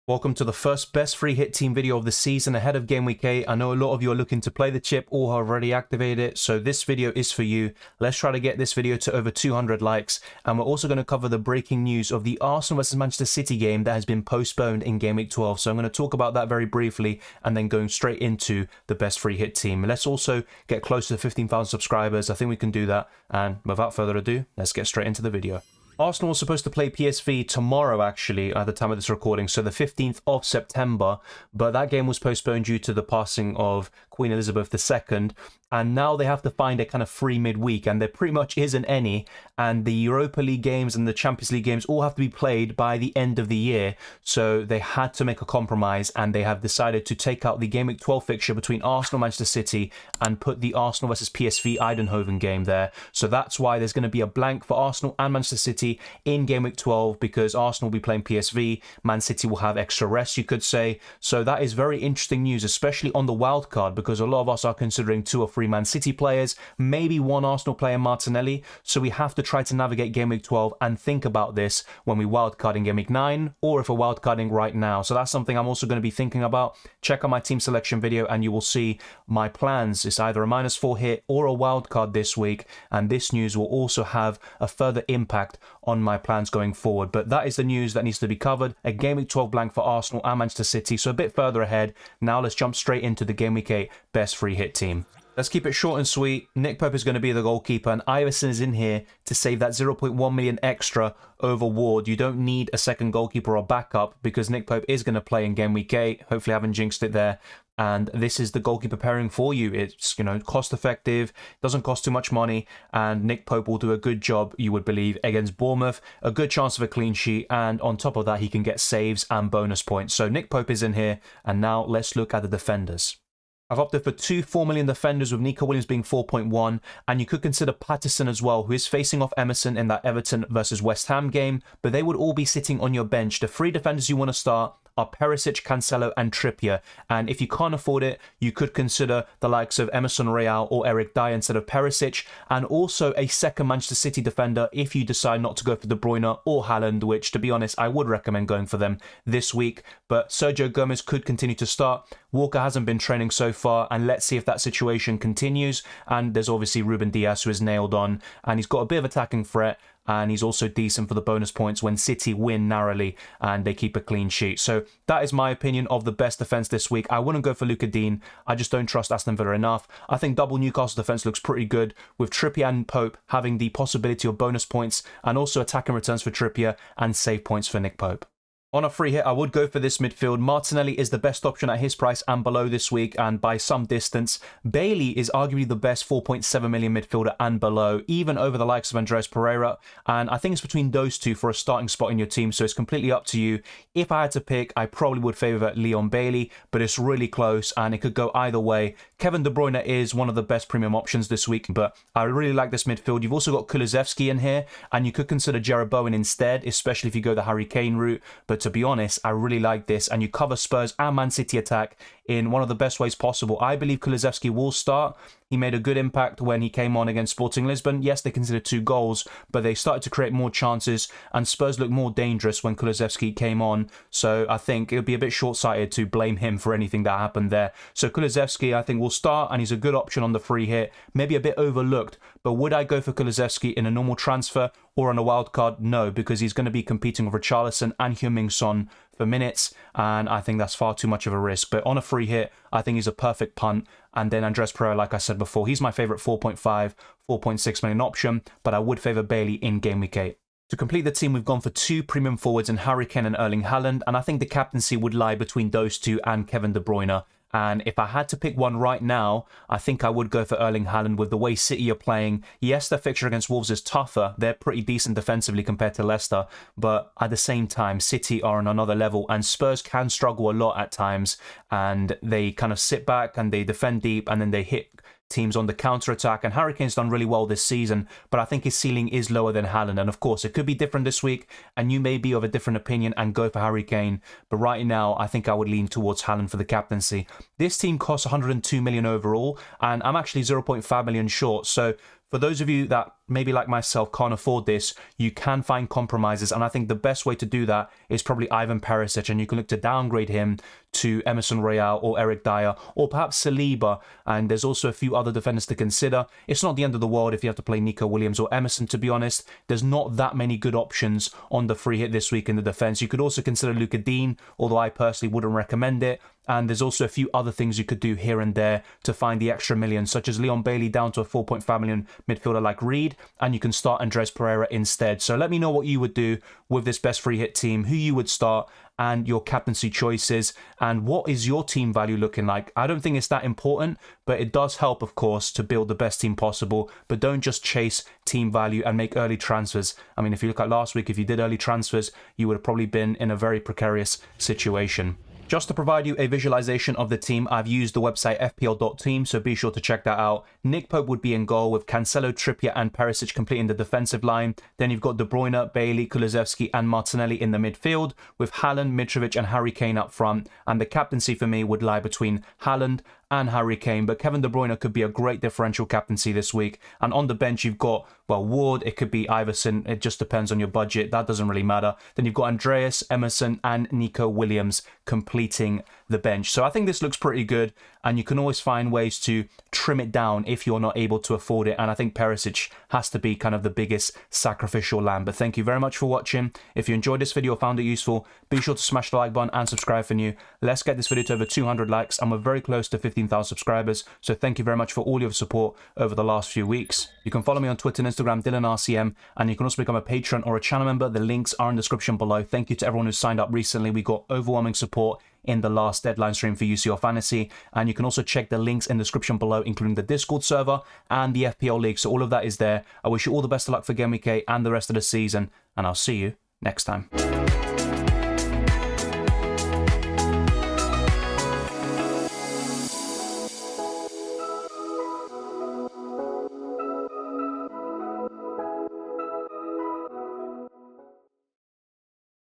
Welcome to the first best free hit team video of the season ahead of Game Week 8. I know a lot of you are looking to play the chip or have already activated it, so this video is for you. Let's try to get this video to over 200 likes, and we're also going to cover the breaking news of the Arsenal vs Manchester City game that has been postponed in Game Week 12. So I'm going to talk about that very briefly and then going straight into the best free hit team. Let's also get close to 15,000 subscribers. I think we can do that, and without further ado, let's get straight into the video. Arsenal was supposed to play PSV tomorrow, actually, at the time of this recording, so the 15th of September, but that game was postponed due to the passing of Queen Elizabeth II, and now they have to find a kind of free midweek, and there pretty much isn't any, and the Europa League games and the Champions League games all have to be played by the end of the year, so they had to make a compromise, and they have decided to take out the Game Week 12 fixture between Arsenal and Manchester City and put the Arsenal versus PSV Eindhoven game there. So that's why there's going to be a blank for Arsenal and Manchester City in Game Week 12, because Arsenal will be playing PSV, Man City will have extra rest, you could say. So that is very interesting news, especially on the wild card, because a lot of us are considering 2 or 3 Man City players, maybe 1 Arsenal player, Martinelli. So we have to try to navigate Game Week 12 and think about this when we wildcard in Game Week 9, or if we're wildcarding right now. So that's something I'm also going to be thinking about. Check out my team selection video and you will see my plans. It's either a -4 hit or a wildcard this week, and this news will also have a further impact on my plans going forward. But that is the news that needs to be covered. A Game Week 12 blank for Arsenal and Manchester City, so a bit further ahead. Now let's jump straight into the Game Week 8 best free hit team. Let's keep it short and sweet. Nick Pope is going to be the goalkeeper, and Iverson is in here to save that 0.1 million extra over Ward. You don't need a second goalkeeper or backup because Nick Pope is going to play in Game Week 8. Hopefully I haven't jinxed it there. And this is the goalkeeper pairing for you. It's, cost effective, doesn't cost too much money, and Nick Pope will do a good job, you would believe, against Bournemouth. A good chance of a clean sheet, and on top of that, he can get saves and bonus points. So Nick Pope is in here, and now let's look at the defenders. I've opted for 2 4 million defenders, with Nico Williams being 4.1, and you could consider Patterson as well, who is facing off Emerson in that Everton versus West Ham game, but they would all be sitting on your bench. The 3 defenders you want to start are Perisic, Cancelo and Trippier, and if you can't afford it, you could consider the likes of Emerson Royal or Eric Dyer instead of Perisic, and also a second Manchester City defender if you decide not to go for De Bruyne or Haaland, which, to be honest, I would recommend going for them this week. But Sergio Gomez could continue to start. Walker hasn't been training so far, and let's see if that situation continues. And there's obviously Ruben Dias, who is nailed on, and he's got a bit of attacking threat, and he's also decent for the bonus points when City win narrowly and they keep a clean sheet. So that is my opinion of the best defence this week. I wouldn't go for Luca Dean. I just don't trust Aston Villa enough. I think double Newcastle defence looks pretty good, with Trippier and Pope having the possibility of bonus points and also attacking returns for Trippier and save points for Nick Pope. On a free hit, I would go for this midfield. Martinelli is the best option at his price and below this week, and by some distance. Bailey is arguably the best 4.7 million midfielder and below, even over the likes of Andreas Pereira, and I think it's between those 2 for a starting spot in your team, so it's completely up to you. If I had to pick, I probably would favour Leon Bailey, but it's really close and it could go either way. Kevin De Bruyne is one of the best premium options this week, but I really like this midfield. You've also got Kulusevski in here, and you could consider Jared Bowen instead, especially if you go the Harry Kane route, but to be honest, I really like this, and you cover Spurs and Man City attack in one of the best ways possible. I believe Kulusevski will start. He made a good impact when he came on against Sporting Lisbon. Yes, they considered 2 goals, but they started to create more chances, and Spurs looked more dangerous when Kulusevski came on. So I think it would be a bit short-sighted to blame him for anything that happened there. So Kulusevski, I think, will start, and he's a good option on the free hit. Maybe a bit overlooked, but would I go for Kulusevski in a normal transfer or on a wild card? No, because he's going to be competing with Richarlison and Heung-min Son for minutes, and I think that's far too much of a risk. But on a free hit, I think he's a perfect punt. And then Andres Pereira, like I said before, he's my favourite 4.5, 4.6 million option, but I would favour Bailey in Game Week 8. To complete the team, we've gone for 2 premium forwards in Harry Kane and Erling Haaland, and I think the captaincy would lie between those 2 and Kevin De Bruyne. And if I had to pick one right now, I think I would go for Erling Haaland with the way City are playing. Yes, their fixture against Wolves is tougher. They're pretty decent defensively compared to Leicester. But at the same time, City are on another level, and Spurs can struggle a lot at times. And they kind of sit back and they defend deep, and then they hit teams on the counter-attack, and Harry Kane's done really well this season, but I think his ceiling is lower than Haaland, and of course it could be different this week, and you may be of a different opinion and go for Harry Kane, but right now I think I would lean towards Haaland for the captaincy. This team costs 102 million overall, and I'm actually 0.5 million short, so for those of you that maybe like myself can't afford this, you can find compromises, and I think the best way to do that is probably Ivan Perisic, and you can look to downgrade him to Emerson Royale or Eric Dyer or perhaps Saliba, and there's also a few other defenders to consider. It's not the end of the world if you have to play Nico Williams or Emerson, to be honest. There's not that many good options on the free hit this week in the defence. You could also consider Luka Dean, although I personally wouldn't recommend it. And there's also a few other things you could do here and there to find the extra millions, such as Leon Bailey down to a 4.5 million midfielder like Reed, and you can start Andres Pereira instead. So let me know what you would do with this best free hit team, who you would start, and your captaincy choices, and what is your team value looking like. I don't think it's that important, but it does help, of course, to build the best team possible. But don't just chase team value and make early transfers. I mean, if you look at last week, if you did early transfers, you would have probably been in a very precarious situation. Just to provide you a visualization of the team, I've used the website FPL.team, so be sure to check that out. Nick Pope would be in goal, with Cancelo, Trippier and Perisic completing the defensive line. Then you've got De Bruyne, Bailey, Kulusevski and Martinelli in the midfield, with Haaland, Mitrovic and Harry Kane up front. And the captaincy for me would lie between Haaland and Harry Kane, but Kevin De Bruyne could be a great differential captaincy this week. And on the bench, you've got, well, Ward, it could be Iverson, it just depends on your budget, that doesn't really matter. Then you've got Andreas, Emerson and Nico Williams completing the bench. So I think this looks pretty good, and you can always find ways to trim it down if you're not able to afford it. And I think Perisic has to be kind of the biggest sacrificial lamb. But thank you very much for watching. If you enjoyed this video or found it useful, be sure to smash the like button and subscribe for new. Let's get this video to over 200 likes, and we're very close to 15,000 subscribers. So thank you very much for all your support over the last few weeks. You can follow me on Twitter and Instagram, DylanRCM, and you can also become a patron or a channel member. The links are in the description below. Thank you to everyone who signed up recently. We got overwhelming support in the last deadline stream for UCL Fantasy, and you can also check the links in the description below, including the Discord server and the FPL League. So all of that is there. I wish you all the best of luck for Game Week 8 and the rest of the season, and I'll see you next time.